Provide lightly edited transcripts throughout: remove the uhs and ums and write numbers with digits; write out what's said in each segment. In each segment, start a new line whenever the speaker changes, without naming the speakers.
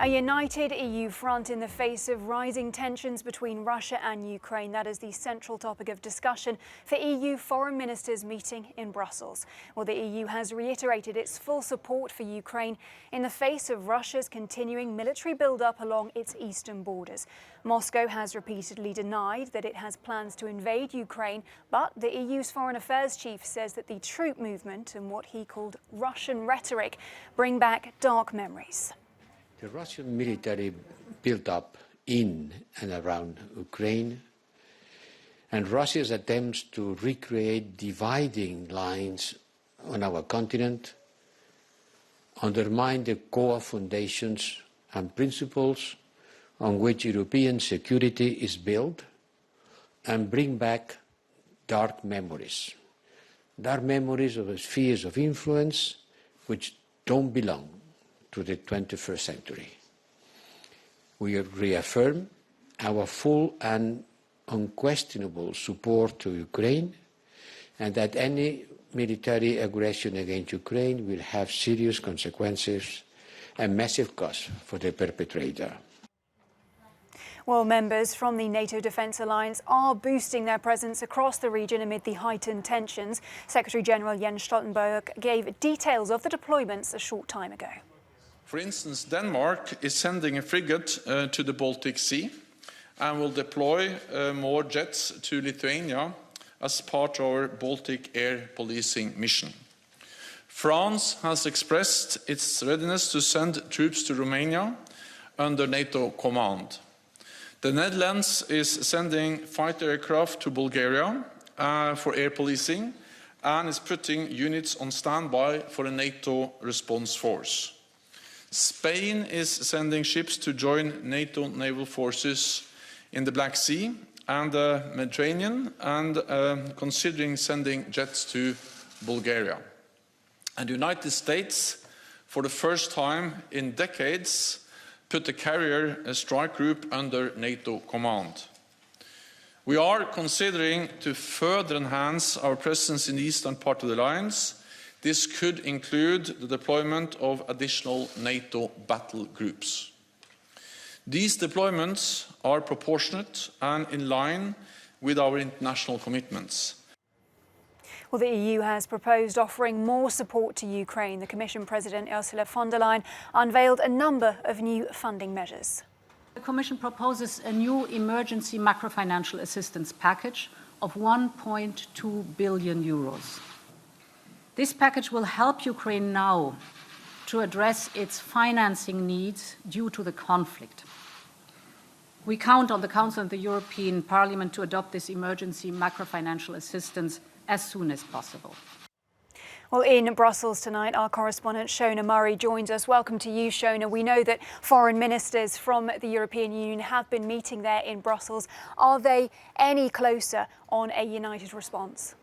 A united EU front in the face of rising tensions between Russia and Ukraine. That is the central topic of discussion for EU foreign ministers meeting in Brussels. Well, the EU has reiterated its full support for Ukraine in the face of Russia's continuing military build-up along its eastern borders. Moscow has repeatedly denied that it has plans to invade Ukraine, but the EU's foreign affairs chief says that the troop movement and what he called Russian rhetoric bring back dark memories.
The Russian military built up in and around Ukraine, and Russia's attempts to recreate dividing lines on our continent undermine the core foundations and principles on which European security is built and bring back dark memories of spheres of influence which don't belong to the 21st century. We reaffirm our full and unquestionable support to Ukraine, and that any military aggression against Ukraine will have serious consequences and massive costs for the perpetrator.
Well, members from the NATO defence alliance are boosting their presence across the region amid the heightened tensions. Secretary-General Jens Stoltenberg gave details of the deployments a short time ago.
For instance, Denmark is sending a frigate to the Baltic Sea and will deploy more jets to Lithuania as part of our Baltic air policing mission. France has expressed its readiness to send troops to Romania under NATO command. The Netherlands is sending fighter aircraft to Bulgaria for air policing and is putting units on standby for a NATO response force. Spain is sending ships to join NATO naval forces in the Black Sea and the Mediterranean, and considering sending jets to Bulgaria. And the United States, for the first time in decades, put a carrier strike group under NATO command. We are considering to further enhance our presence in the eastern part of the alliance. This could include the deployment of additional NATO battle groups. These deployments are proportionate and in line with our international commitments.
Well, the EU has proposed offering more support to Ukraine. The Commission President Ursula von der Leyen unveiled a number of new funding measures.
The Commission proposes a new emergency macrofinancial assistance package of 1.2 billion euros. This package will help Ukraine now to address its financing needs due to the conflict. We count on the Council and the European Parliament to adopt this emergency macrofinancial assistance as soon as possible.
Well, in Brussels tonight, our correspondent Shona Murray joins us. Welcome to you, Shona. We know that foreign ministers from the European Union have been meeting there in Brussels. Are they any closer on a united response?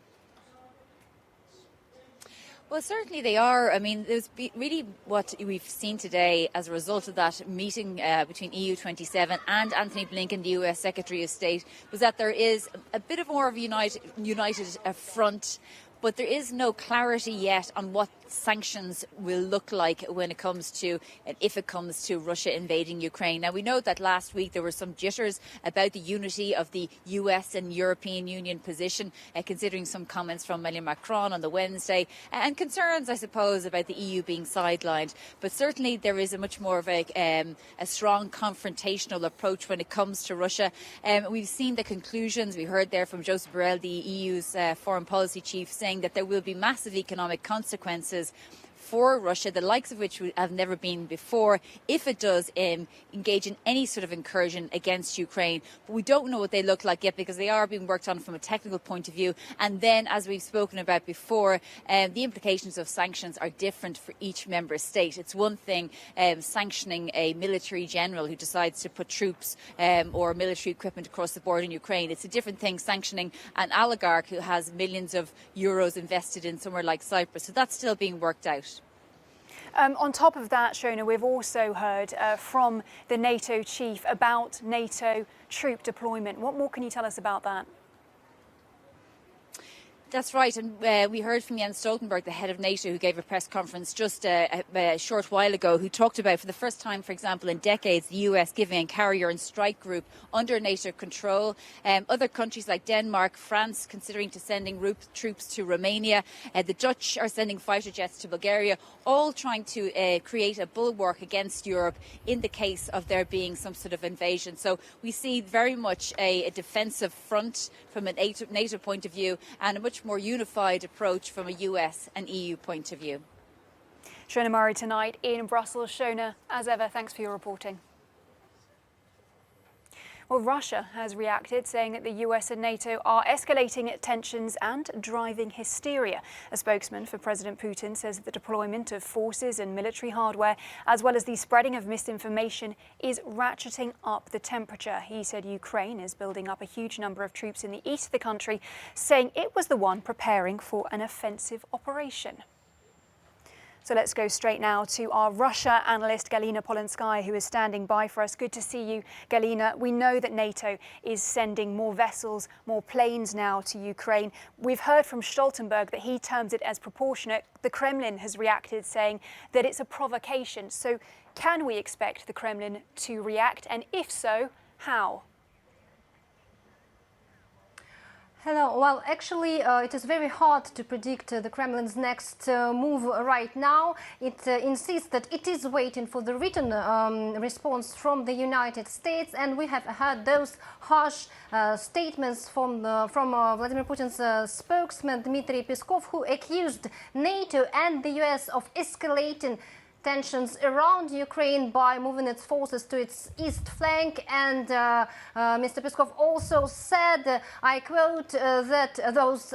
Well, certainly they are. I mean, there's really what we've seen today as a result of that meeting between EU27 and Anthony Blinken, the US Secretary of State, was that there is a bit of more of a united front, but there is no clarity yet on what sanctions will look like when it comes to, and if it comes to, Russia invading Ukraine. Now, we know that last week there were some jitters about the unity of the US and European Union position, considering some comments from Emmanuel Macron on the Wednesday, and concerns, I suppose, about the EU being sidelined. But certainly there is a much more of a strong confrontational approach when it comes to Russia. We've seen the conclusions. We heard there from Joseph Borrell, the EU's foreign policy chief, saying that there will be massive economic consequences for Russia, the likes of which have never been before, if it does engage in any sort of incursion against Ukraine. But we don't know what they look like yet, because they are being worked on from a technical point of view. And then, as we've spoken about before, the implications of sanctions are different for each member state. It's one thing sanctioning a military general who decides to put troops or military equipment across the border in Ukraine. It's a different thing sanctioning an oligarch who has millions of euros invested in somewhere like Cyprus. So that's still being worked out.
On top of that, Shona, we've also heard from the NATO chief about NATO troop deployment. What more can you tell us about that?
That's right, and we heard from Jens Stoltenberg, the head of NATO, who gave a press conference just a short while ago, who talked about, for the first time, for example, in decades, the US giving a carrier and strike group under NATO control. Other countries like Denmark, France, considering to sending troops to Romania. The Dutch are sending fighter jets to Bulgaria, all trying to create a bulwark against Europe in the case of there being some sort of invasion. So we see very much a defensive front from a NATO point of view, and a much more unified approach from a US and EU point of view.
Shona Murray tonight in Brussels. Shona, as ever, thanks for your reporting. Well, Russia has reacted, saying that the US and NATO are escalating tensions and driving hysteria. A spokesman for President Putin says that the deployment of forces and military hardware, as well as the spreading of misinformation, is ratcheting up the temperature. He said Ukraine is building up a huge number of troops in the east of the country, saying it was the one preparing for an offensive operation. So let's go straight now to our Russia analyst, Galina Polanskaya, who is standing by for us. Good to see you, Galina. We know that NATO is sending more vessels, more planes now to Ukraine. We've heard from Stoltenberg that he terms it as proportionate. The Kremlin has reacted, saying that it's a provocation. So can we expect the Kremlin to react? And if so, how?
Hello. Well, actually, it is very hard to predict the Kremlin's next move right now. It insists that it is waiting for the written response from the United States, and we have heard those harsh statements from Vladimir Putin's spokesman Dmitry Peskov, who accused NATO and the US of escalating tensions around Ukraine by moving its forces to its east flank. And Mr. Peskov also said, I quote, that those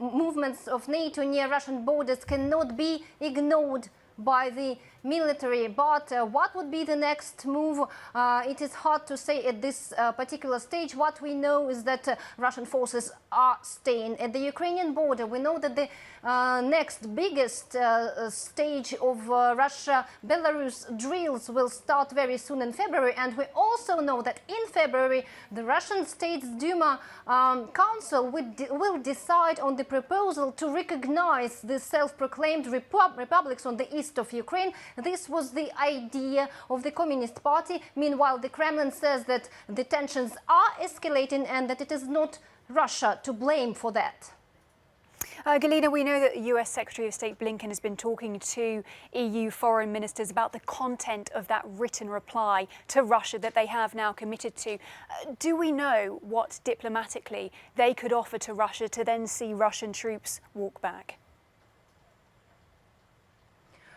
movements of NATO near Russian borders cannot be ignored by the military. But what would be the next move? It is hard to say at this particular stage. What we know is that Russian forces are staying at the Ukrainian border. We know that the next biggest stage of Russia-Belarus drills will start very soon in February, and we also know that in February the Russian State's Duma Council will decide on the proposal to recognize the self-proclaimed republics on the east of Ukraine. This was the idea of the Communist Party. Meanwhile, the Kremlin says that the tensions are escalating and that it is not Russia to blame for that.
Galina, we know that the US Secretary of State Blinken has been talking to EU foreign ministers about the content of that written reply to Russia that they have now committed to. Do we know what diplomatically they could offer to Russia to then see Russian troops walk back?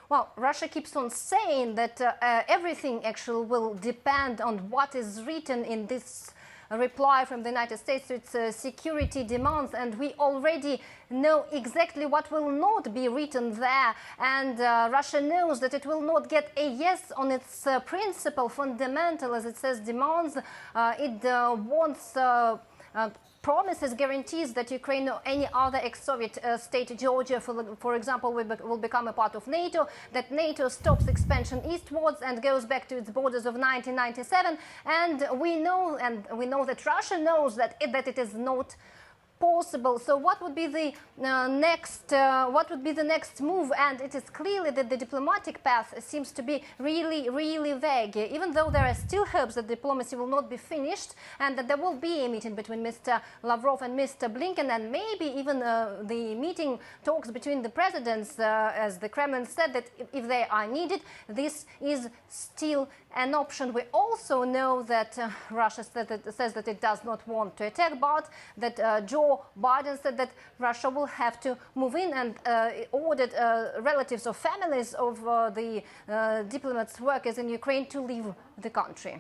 Well, Russia keeps on saying that everything actually will depend on what is written in this reply from the United States to its security demands, and we already know exactly what will not be written there, and Russia knows that it will not get a yes on its principal, fundamental, as it says, demands. It wants promises, guarantees that Ukraine or any other ex-Soviet state, Georgia, for example, will become a part of NATO, that NATO stops expansion eastwards and goes back to its borders of 1997. And we know that Russia knows that it is not possible. So what would be the next move? And it is clearly that the diplomatic path seems to be really vague, even though there are still hopes that diplomacy will not be finished and that there will be a meeting between Mr. Lavrov and Mr. Blinken, and maybe even the meeting talks between the presidents, as the Kremlin said, that if they are needed, this is still an option. We also know that Russia says that it does not want to attack, but that Joe Biden said that Russia will have to move in and ordered relatives or families of the diplomats, workers in Ukraine to leave the country.